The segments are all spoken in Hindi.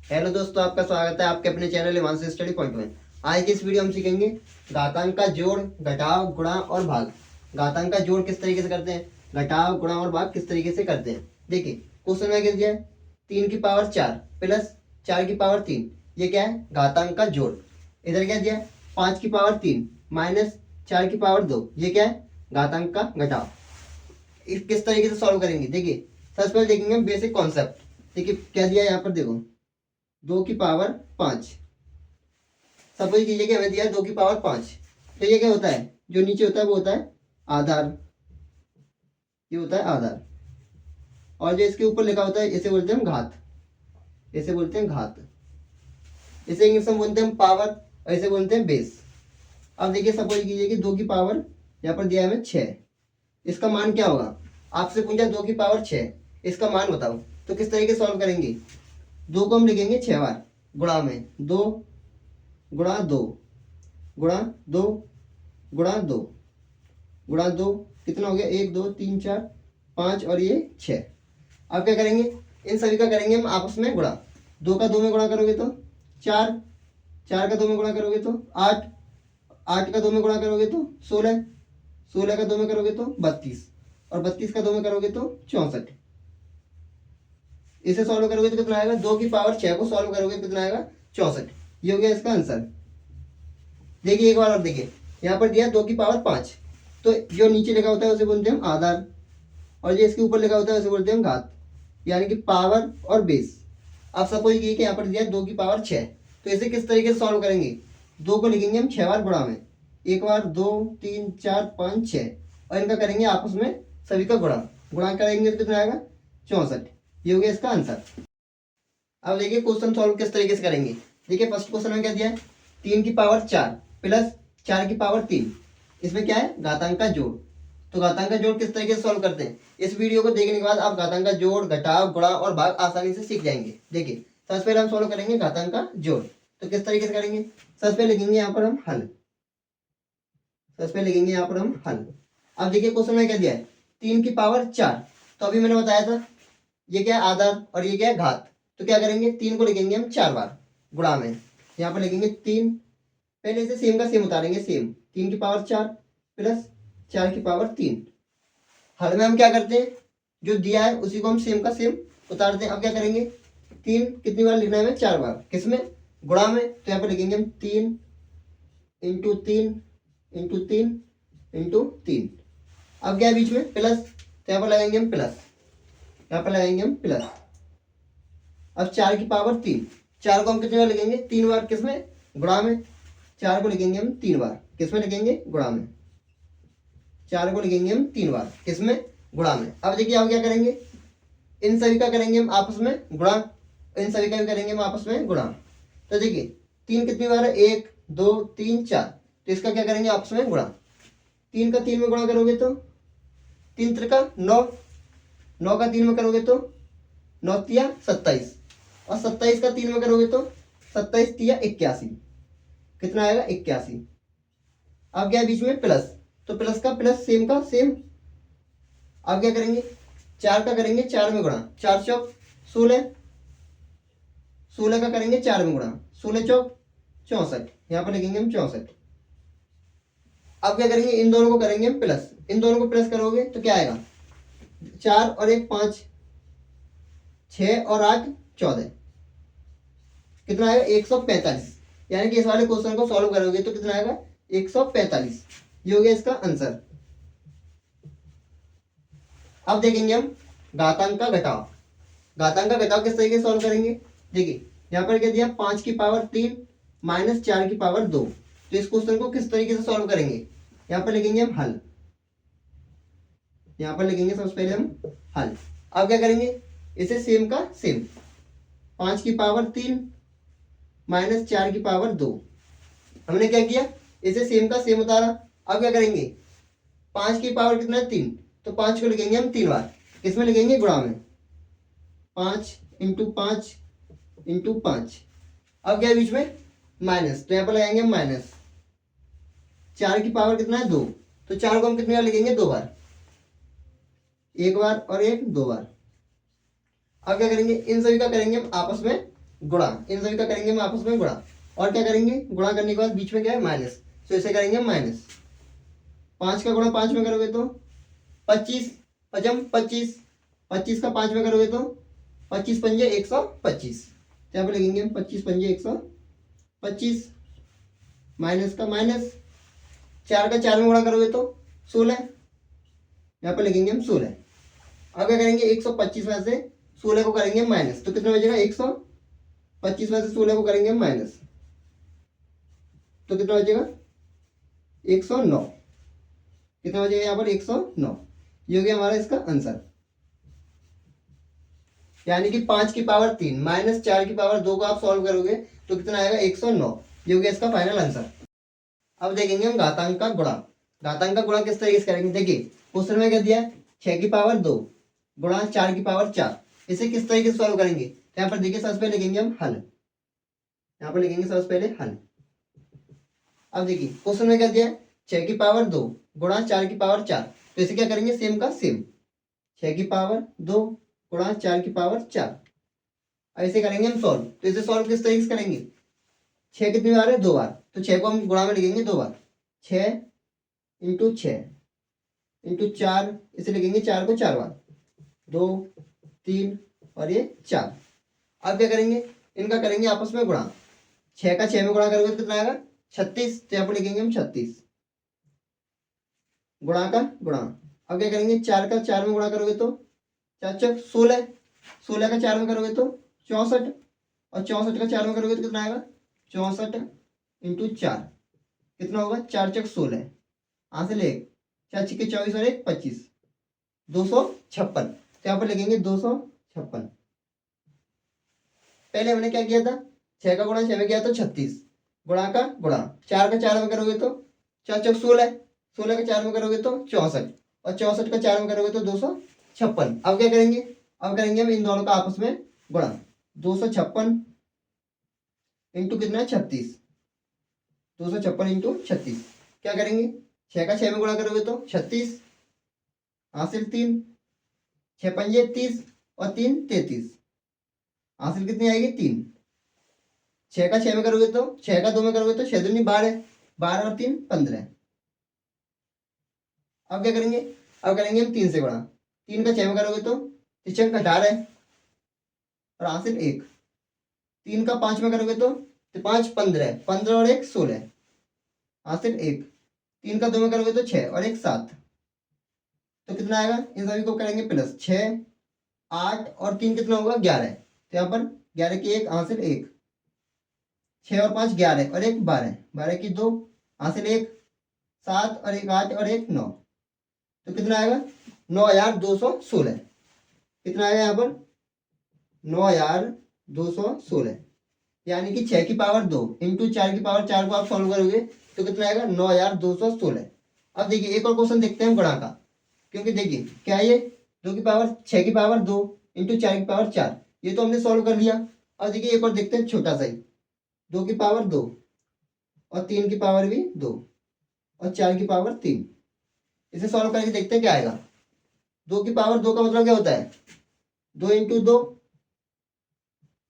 हेलो दोस्तों, आपका स्वागत है आपके अपने चैनल हिमांशु स्टडी पॉइंट में। आज की इस वीडियो हम सीखेंगे घातांक का जोड़, घटाव, गुणा और भाग। घातांक का जोड़ किस तरीके से करते हैं, घटाव, गुणा और भाग किस तरीके से करते हैं। देखिए क्वेश्चन में क्या दिया है, 3 की पावर 4 प्लस 4 की पावर 3, ये क्या है, घातांक का जोड़। इधर क्या दिया है, 5 की पावर 3 माइनस 4 की पावर 2, ये क्या है, घातांक का घटाव। किस तरीके से सॉल्व करेंगे, देखिए सबसे पहले देखेंगे हम बेसिक कॉन्सेप्ट। देखिए क्या दिया है यहाँ पर, देखो 2 की पावर 5। सपोज कीजिए कि हमें दिया है 2 की पावर 5, तो ये क्या होता है, जो नीचे होता है वो होता है आधार, ये होता है आधार। और जो इसके ऊपर लिखा होता है इसे बोलते हैं हम घात, इसे बोलते हैं घात। इसे इंग्लिश में बोलते हैं हम पावर और इसे बोलते हैं बेस। अब देखिए सपोज कीजिए कि 2 की पावर यहाँ पर दिया है हमें 6, इसका मान क्या होगा। आपसे पूछा 2 की पावर 6, इसका मान बताओ, तो किस तरीके से सॉल्व करेंगे। 2 को हम लिखेंगे 6 बार, गुणा में 2 गुणा 2 गुणा 2 गुणा 2 गुणा 2, कितना हो गया, 1 2 3 4 5 और ये 6। अब क्या करेंगे, इन सभी का करेंगे हम आपस में गुणा। 2 का 2 में गुणा करोगे तो 4, 4 का 2 में गुणा करोगे तो 8, 8 का 2 में गुणा करोगे तो 16, 16 का 2 में करोगे तो 32 और 32 का 2 में करोगे तो 64। इसे सॉल्व करोगे तो कितना आएगा, 2 की पावर 6 को सॉल्व करोगे तो कितना आएगा, 64। ये हो गया इसका आंसर। देखिए एक बार और देखिए, यहाँ पर दिया 2 की पावर 5, तो जो नीचे लिखा होता है उसे बोलते हैं हम आधार और जो इसके ऊपर लिखा होता है उसे बोलते हैं हम घात, यानी कि पावर और बेस। अब सपोज कीजिए कि यहाँ पर दिया 2 की पावर 6, तो इसे किस तरीके से सॉल्व करेंगे। 2 को लिखेंगे हम 6 बार गुणा में, 1 बार 2 3 4 5 6 और इनका करेंगे आपस में सभी का गुणा, गुणा करेंगे तो कितना आएगा, 64। ये हो गया इसका आंसर। अब देखिए क्वेश्चन सॉल्व किस तरीके से करेंगे। देखिए फर्स्ट क्वेश्चन में क्या दिया है, 3 की पावर 4 प्लस 4 की पावर 3, इसमें क्या है, घातांक का जोड़। तो घातांक का जोड़ किस तरीके से सॉल्व करते हैं, इस वीडियो को देखने के बाद आप घातांक का जोड़, घटाव, गुणा और भाग आसानी से सीख जाएंगे। देखिए सबसे पहले हम सॉल्व करेंगे घातांक का जोड़, तो किस तरीके से करेंगे। सबसे पहले लिखेंगे यहाँ पर हम हल, सबसे पहले लिखेंगे यहाँ पर हम हल। अब देखिए क्वेश्चन में क्या दिया है, 3 की पावर 4, तो अभी मैंने बताया था ये क्या है, आधार और ये क्या है, घात। तो क्या करेंगे, 3 को लिखेंगे हम 4 बार गुणा में, यहाँ पर लिखेंगे 3, पहले इसे सेम का सेम उतारेंगे, सेम 3 की पावर 4 प्लस 4 की पावर 3। हल में हम क्या करते हैं, जो दिया है उसी को हम सेम का सेम उतारते हैं। अब क्या करेंगे, 3 कितनी बार लिखना है हमें, 4 बार, किसमें, गुणा में। तो यहाँ पर लिखेंगे हम 3 इंटू 3 इंटू 3 इंटू 3। अब क्या है बीच में, प्लस, तो यहाँ पर लगाएंगे हम प्लस, यहाँ पर लगाएंगे हम प्लस। अब 4 की पावर 3, 4 को हम कितने बार लिखेंगे, 3 बार, किसमें, गुणा में। 4 को लिखेंगे हम 3 बार, किसमें लिखेंगे, गुणा में। 4 को लिखेंगे हम 3 बार, किसमें, गुणा में। अब देखिए अब क्या करेंगे, इन सभी का करेंगे हम आपस में गुणा, इन सभी का भी करेंगे हम आपस में गुणा। तो देखिए 3 कितनी बार है, 1 2 3 4, तो इसका क्या करेंगे आपस में गुणा। 3 का 3 में गुणा करोगे तो 3 त्रिका 9, 9 का 3 में करोगे तो 9 तिया 27 और 27 का 3 में करोगे तो 27 तिया 81, कितना आएगा, 81। अब क्या है बीच में प्लस, तो प्लस का प्लस, सेम का सेम। अब क्या करेंगे, 4 का करेंगे 4 में गुणा, 4 चौक 16, 16 का करेंगे 4 में गुणा, 16 चौक 64, यहाँ पर लिखेंगे हम 64। अब क्या करेंगे, इन दोनों को करेंगे हम प्लस, इन दोनों को प्लस करोगे तो क्या आएगा, 4 और 1 5, 6 और 8 14, कितना आएगा, 145। यानी कि इस वाले क्वेश्चन को सॉल्व करोगे तो कितना आएगा, 145। ये हो गया इसका आंसर। अब देखेंगे हम घातांक का घटाव। घातांक का घटाव किस तरीके से सॉल्व करेंगे। देखिए यहाँ पर क्या दिया, 5 की पावर 3 माइनस 4 की पावर 2, तो इस क्वेश्चन को किस तरीके से सॉल्व करेंगे। यहाँ पर लिखेंगे हम हल, यहाँ पर लिखेंगे सबसे पहले हम हल। अब क्या करेंगे, इसे सेम का सेम, 5 की पावर 3 माइनस 4 की पावर 2, हमने क्या किया, इसे सेम का सेम उतारा। अब क्या करेंगे, 5 की पावर कितना है, 3, तो 5 को लिखेंगे हम 3 बार, किसमें लिखेंगे, गुणा में, 5 इंटू 5 इंटू 5। अब क्या है बीच में माइनस, तो यहाँ पर लगाएंगे हम माइनस। 4 की पावर कितना है, 2, तो 4 को हम कितने बार लिखेंगे, 2 बार, 1 बार और 1 2 बार। अब क्या करेंगे, इन सभी का करेंगे हम आपस में गुणा, इन सभी का करेंगे हम आपस में गुणा। और क्या करेंगे, गुणा करने के बाद बीच में क्या है माइनस, तो इसे करेंगे माइनस। 5 का गुणा 5 में करोगे तो 25, पचम 25, 25 का 5 में करोगे तो 25 पंजे 125, यहाँ पे लिखेंगे हम 25 पंजे 125, माइनस का माइनस। 4 का 4 में गुणा करोगे तो 16, यहाँ पे लिखेंगे हम 16। अब क्या करेंगे, 125 में से 16 को करेंगे माइनस, तो कितना बचेगा, 125 में से 16 को करेंगे माइनस, तो कितना बचेगा 109। कितना बचेगा यहाँ पर 109, ये हो गया हमारा इसका आंसर। यानी कि 5 की पावर 3 माइनस 4 की पावर 2 को आप सॉल्व करोगे तो कितना आएगा 109, ये हो गया इसका फाइनल आंसर। अब देखेंगे हम घातांक का गुणा। घातांक का गुणा किस तरीके से करेंगे, देखिए क्वेश्चन में क्या दिया है, 6 की पावर 2 गुणा 4 की पावर 4, इसे किस तरीके से सॉल्व करेंगे, तो यहाँ पर देखिए सबसे पहले लिखेंगे हम हल, यहाँ पर लिखेंगे सबसे पहले हल। अब देखिए क्वेश्चन में क्या दिया है, 6 की पावर 2 गुणा 4 की पावर 4, तो इसे क्या करेंगे सेम का सेम, 6 की पावर 2 गुणा 4 की पावर 4, ऐसे करेंगे हम सॉल्व। तो इसे सॉल्व किस तरीके से करेंगे, 6 कितनी बार है, 2 बार, तो 6 को हम गुणा में लिखेंगे 2 बार, 6 इंटू 6 इंटू 4, इसे लिखेंगे 4 को 4 बार, 2 3 और ये 4। अब क्या करेंगे, इनका करेंगे आपस में गुणा, 6 का 6 में गुणा करोगे तो कितना आएगा 36, तो यहाँ पर लिखेंगे हम 36, गुणा का गुणा। अब क्या करेंगे, 4 का 4 में गुणा करोगे तो 4 चौक 16, 16 का 4 में करोगे तो 64, और 64 का 4 में करोगे तो कितना आएगा 64 इंटू 4, कितना होगा 4 चौक 16, हासिल 1, 4 छिक्के 24 और 1 25, 256, तो यहाँ पर लिखेंगे 256। पहले हमने क्या किया था, 6 का गुणा 6 में किया तो 36, गुणा का गुणा, 4 का 4 में करोगे तो 4 चौक 16, 16 का 4 में करोगे तो 64, और 64 का 4 में करोगे तो 256। अब क्या करेंगे, अब करेंगे हम इन दोनों का आपस में गुणा, 256 इंटू कितना 36, 256 इंटू 36, क्या करेंगे, 6 का 6 में गुणा करोगे तो 36, हासिल 3, 6 पंजे 30 और 3 33, हासिल कितनी आएगी 3। 6 का 6 में करोगे तो 6 का 2 में करोगे तो 6 दूनी 12, 12 और 3 15। अब क्या करेंगे, अब करेंगे हम 3 से गुणा, 3 का 6 में करोगे तो 3 18 और हासिल 1, 3 का 5 में करोगे तो 5 15, 15 और 1 16, हासिल 1, 3 का 2 में करोगे तो 6 और 1 7, तो कितना आएगा, इन सभी को करेंगे प्लस, 6 8 और 3 कितना होगा 11, तो यहाँ पर 11 की 1 हासिल 1, 6 और 5 11 और 1 12, 12 की 2 हासिल 1, 7 और 1 8 और 1 9, तो कितना आएगा 9216, कितना आएगा यहाँ पर 9216, यानी कि 6 की पावर 2 इंटू 4 की पावर 4 को आप सॉल्व करोगे तो कितना आएगा 9216। अब देखिए एक और क्वेश्चन देखते हैं हम गुणा का, क्योंकि देखिए क्या है ये 2 की पावर 6 की पावर 2 इंटू 4 की पावर 4, ये तो हमने सॉल्व कर लिया। अब देखिए एक और देखते हैं छोटा सा ही, 2 की पावर 2 और 3 की पावर भी 2 और 4 की पावर 3, इसे सॉल्व करके देखते हैं क्या आएगा। 2 की पावर 2 का मतलब क्या होता है 2 इंटू 2।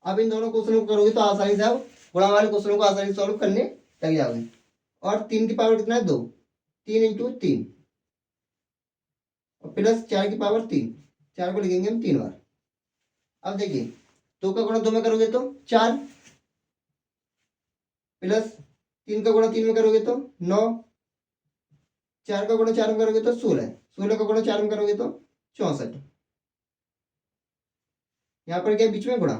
अब इन दोनों क्वेश्चनों को करोगे तो आसानी से आप गुणा वाले क्वेश्चनों को आसानी से सॉल्व करने लग जाओगे। और 3 की पावर कितना है 2, 3 इंटू 3 और प्लस 4 की पावर 3, 4 को लिखेंगे हम 3 बार। अब देखिए 2 का गुणा 2 में करोगे तो 4, प्लस 3 का गुणा 3 में करोगे तो 9, 4 का गुणा 4 में करोगे तो 16, 16 का गुणा 4 में करोगे तो 64। यहाँ पर क्या बीच में गुणा,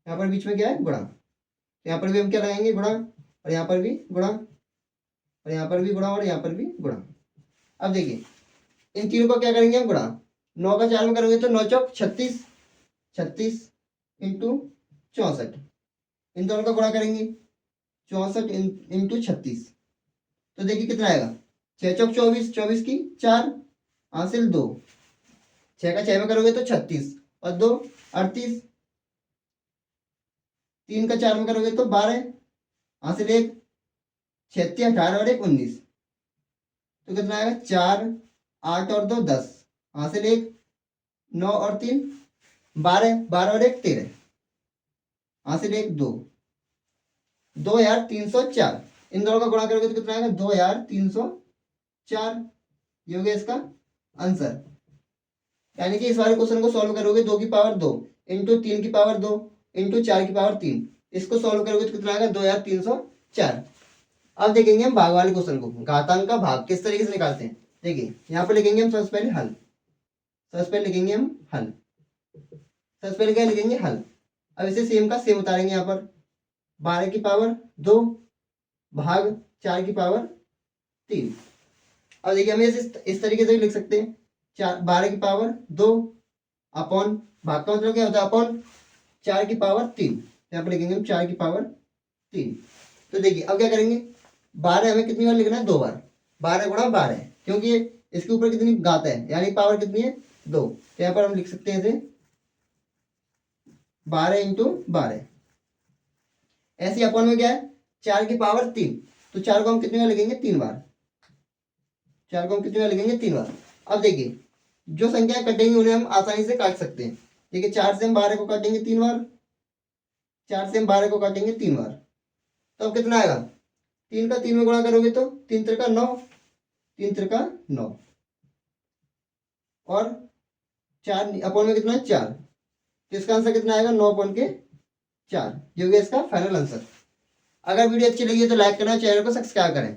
यहाँ पर बीच में क्या है गुणा, तो यहाँ पर भी हम क्या लगाएंगे गुणा, और यहाँ पर भी गुणा, और यहाँ पर भी गुणा, और यहाँ पर भी गुणा। अब देखिए इन तीनों को क्या करेंगे हम गुणा, 9 का 4 में करोगे तो 9 चौक 36, 36 इंटू 64, इन दोनों का गुणा करेंगे 64 इंटू 36, तो देखिए कितना आएगा 6 चौक 24, 24 की 4 हासिल 2, 6 का 6 में करोगे तो 36 और 2 38, 3 का 4 में करोगे तो 12 हासिल 1, 36 18 और 1 19, तो कितना आएगा 4 8 और 2 10 हासिल 1, 9 और 3 12, 12 और 1 13, हासिल 1 2, 2304। इन दोनों का गुणा करोगे तो कितना आएगा 2304। ये हो गया इसका आंसर। यानी कि इस वाले क्वेश्चन को सॉल्व करोगे 2 की पावर 2 इंटू 3 की पावर 2 इंटू 4 की पावर 3, इसको सॉल्व करोगे तो कितना आएगा 2304। अब देखेंगे हम भाग वाले क्वेश्चन को, घातांक का भाग किस तरीके से निकालते हैं। देखिए यहाँ पर लिखेंगे हम सबसे पहले हल, सबसे पहले लिखेंगे हम हल, सबसे पहले क्या लिखेंगे हल। अब इसे सेम का सेम उतारेंगे यहाँ पर 12 की पावर 2 भाग 4 की पावर 3। अब देखिए हमें इस तरीके से भी लिख सकते हैं 12 की पावर 2 अपॉन, भाग का मतलब क्या होता है अपॉन 4 की पावर 3। यहाँ पर लिखेंगे हम 4 की पावर 3। तो देखिए अब क्या करेंगे, 12 हमें कितनी बार लिखना है 2 बार, 12 गुणा 12, क्योंकि इसके ऊपर कितनी घात है यानी पावर कितनी है 2। तो यहाँ पर हम लिख सकते हैं इसे 12 इंटू 12। ऐसे अपॉन में क्या है 4 की पावर 3, तो 4 को हम कितनी बार लिखेंगे 3 बार, 4 को हम कितनी बार लिखेंगे 3 बार। अब देखिए जो संख्याएं कटेंगी उन्हें हम आसानी से काट सकते हैं। देखिए 4 से हम 12 को काटेंगे 3 बार, 4 से हम 12 को काटेंगे 3 बार, तो अब कितना आएगा 3 का 3 में गुणा करोगे तो 3 त्रिका 9, 3 त्रिका 9 और 4 अपॉन में कितना है 4, तो इसका आंसर कितना आएगा 9 अपॉन के 4। ये हो गया इसका फाइनल आंसर। अगर वीडियो अच्छी लगी है तो लाइक करना, चैनल को सब्सक्राइब करें।